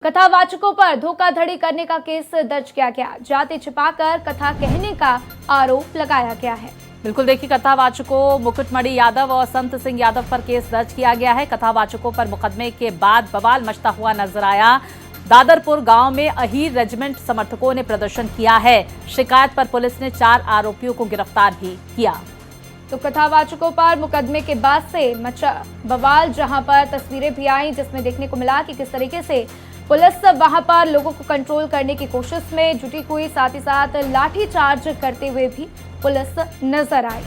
कथावाचकों पर धोखाधड़ी करने का केस दर्ज किया गया। जाति छिपाकर कथा कहने का आरोप लगाया गया है। बिल्कुल देखिए, कथावाचकों मुकुटमणि यादव और संत सिंह यादव पर केस दर्ज किया गया है। कथावाचकों पर मुकदमे के बाद बवाल मचता हुआ नजर आया। दादरपुर गांव में अहीर रेजिमेंट समर्थकों ने प्रदर्शन किया है। शिकायत पर पुलिस ने 4 आरोपियों को गिरफ्तार भी किया। तो कथावाचकों पर मुकदमे के बाद से मचा बवाल, जहां पर तस्वीरें भी आई जिसमें देखने को मिला कि किस तरीके से पुलिस वहां पर लोगों को कंट्रोल करने की कोशिश में जुटी हुई, साथ ही साथ लाठीचार्ज करते हुए भी पुलिस नजर आई।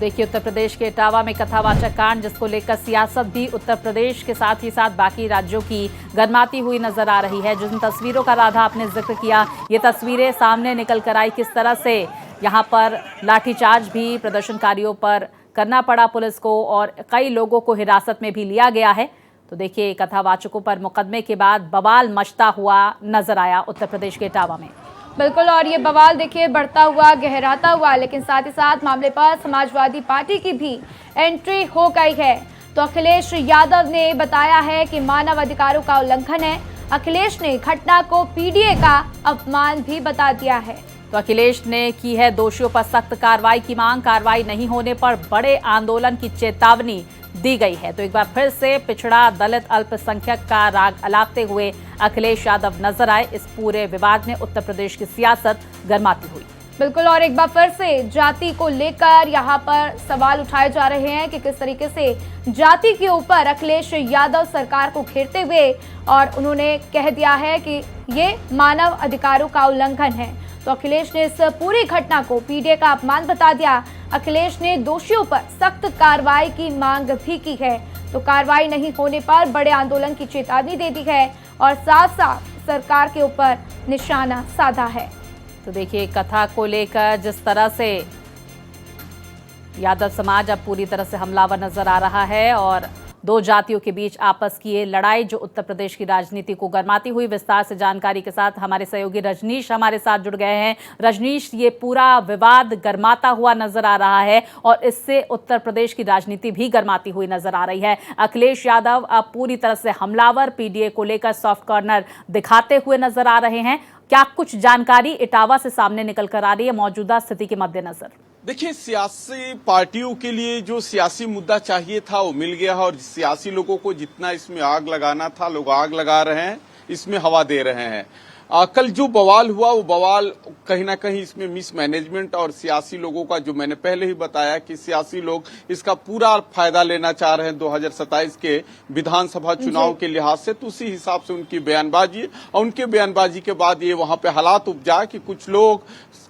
देखिए, उत्तर प्रदेश के इटावा में कथावाचक कांड, जिसको लेकर सियासत भी उत्तर प्रदेश के साथ ही साथ बाकी राज्यों की गरमाती हुई नजर आ रही है। जिन तस्वीरों का राधा आपने जिक्र किया, ये तस्वीरें सामने निकल कर आई किस तरह से यहाँ पर लाठीचार्ज भी प्रदर्शनकारियों पर करना पड़ा पुलिस को और कई लोगों को हिरासत में भी लिया गया है। तो देखिए, कथावाचकों पर मुकदमे के बाद बवाल मचता हुआ नजर आया उत्तर प्रदेश के इटावा में। बिल्कुल, और ये बवाल देखिए बढ़ता हुआ, गहराता हुआ, लेकिन साथ ही साथ मामले पर समाजवादी पार्टी की भी एंट्री हो गई है। तो अखिलेश यादव ने बताया है कि मानव अधिकारों का उल्लंघन है। अखिलेश ने घटना को पीडीए का अपमान भी बता दिया है। तो अखिलेश ने की है दोषियों पर सख्त कार्रवाई की मांग। कार्रवाई नहीं होने पर बड़े आंदोलन की चेतावनी दी गई है। तो एक बार फिर से पिछड़ा, दलित, अल्पसंख्यक का राग अलापते हुए अखिलेश यादव नजर आए। इस पूरे विवाद में उत्तर प्रदेश की सियासत गरमाती हुई। बिल्कुल, और एक बार फिर से जाति को लेकर यहाँ पर सवाल उठाए जा रहे हैं कि किस तरीके से जाति के ऊपर अखिलेश यादव सरकार को घेरते हुए और उन्होंने कह दिया है कि ये मानव अधिकारों का उल्लंघन है। तो अखिलेश ने इस पूरी घटना को पीडीए का अपमान बता दिया। अखिलेश ने दोषियों पर सख्त कार्रवाई की मांग भी की है। तो कार्रवाई नहीं होने पर बड़े आंदोलन की चेतावनी दे दी है और साफ साफ सरकार के ऊपर निशाना साधा है। तो देखिए, कथा को लेकर जिस तरह से यादव समाज अब पूरी तरह से हमलावर नजर आ रहा है और दो जातियों के बीच आपस की ये लड़ाई जो उत्तर प्रदेश की राजनीति को गरमाती हुई। विस्तार से जानकारी के साथ हमारे सहयोगी रजनीश हमारे साथ जुड़ गए हैं। रजनीश, ये पूरा विवाद गरमाता हुआ नजर आ रहा है और इससे उत्तर प्रदेश की राजनीति भी गरमाती हुई नजर आ रही है। अखिलेश यादव अब पूरी तरह से हमलावर, पीडीए को लेकर सॉफ्ट कॉर्नर दिखाते हुए नजर आ रहे हैं। क्या कुछ जानकारी इटावा से सामने निकल कर आ रही है मौजूदा स्थिति के मद्देनजर? देखिए, सियासी पार्टियों के लिए जो सियासी मुद्दा चाहिए था वो मिल गया है और सियासी लोगों को जितना इसमें आग लगाना था, लोग आग लगा रहे हैं, इसमें हवा दे रहे हैं। कल जो बवाल हुआ वो बवाल कहीं ना कहीं इसमें मिसमैनेजमेंट और सियासी लोगों का, जो मैंने पहले ही बताया कि सियासी लोग इसका पूरा फायदा लेना चाह रहे हैं 2027 के विधानसभा चुनाव के लिहाज से। तो उसी हिसाब से उनकी बयानबाजी और उनके बयानबाजी के बाद ये वहां पे हालात उपजा कि कुछ लोग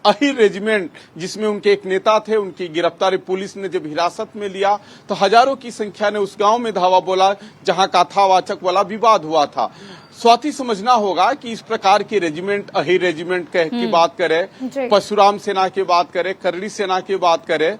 अहीर रेजिमेंट, जिसमें उनके एक नेता थे, उनकी गिरफ्तारी पुलिस ने जब हिरासत में लिया तो हजारों की संख्या ने उस गांव में धावा बोला जहां कथावाचक वाला विवाद हुआ था। स्वाति समझना होगा कि इस प्रकार के रेजिमेंट, अहीर रेजिमेंट की बात करें, परशुराम सेना की बात करें, करड़ी सेना की बात करें,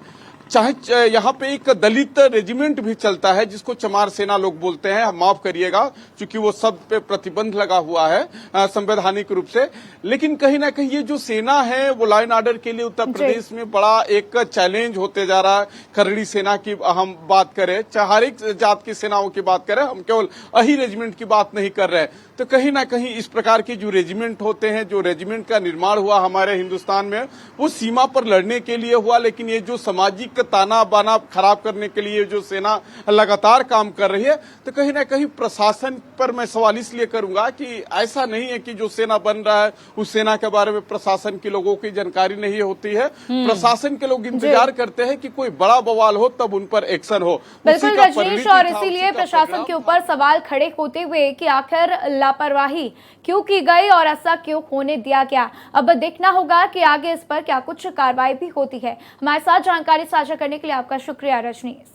चाहे यहाँ पे एक दलित रेजिमेंट भी चलता है जिसको चमार सेना लोग बोलते हैं, माफ करिएगा क्योंकि वो सब पे प्रतिबंध लगा हुआ है संवैधानिक रूप से। लेकिन कहीं ना कहीं ये जो सेना है वो लॉ एंड ऑर्डर के लिए उत्तर प्रदेश में बड़ा एक चैलेंज होते जा रहा है। करड़ी सेना की हम बात करें, चाहे हर एक जात की सेनाओं की बात करें, हम केवल अही रेजिमेंट की बात नहीं कर रहे। तो कहीं ना कहीं इस प्रकार के जो रेजिमेंट होते हैं, जो रेजिमेंट का निर्माण हुआ हमारे हिंदुस्तान में, वो सीमा पर लड़ने के लिए हुआ। लेकिन ये जो सामाजिक ताना बाना खराब करने के लिए जो सेना लगातार काम कर रही है, तो कहीं ना कहीं प्रशासन पर मैं सवाल इसलिए करूंगा कि ऐसा नहीं है कि जो सेना बन रहा है उस सेना के बारे में प्रशासन के लोगों की जानकारी नहीं होती है। प्रशासन के लोग इंतजार करते हैं कि कोई बड़ा बवाल हो तब उन पर एक्शन हो। बिल्कुल रजनीश, और इसीलिए प्रशासन के ऊपर सवाल खड़े होते हुए कि आखिर लापरवाही क्यों की गई और ऐसा क्यों होने दिया गया। अब देखना होगा कि आगे इस पर क्या कुछ कार्रवाई भी होती है। हमारे साथ जानकारी साझा करने के लिए आपका शुक्रिया रजनीश।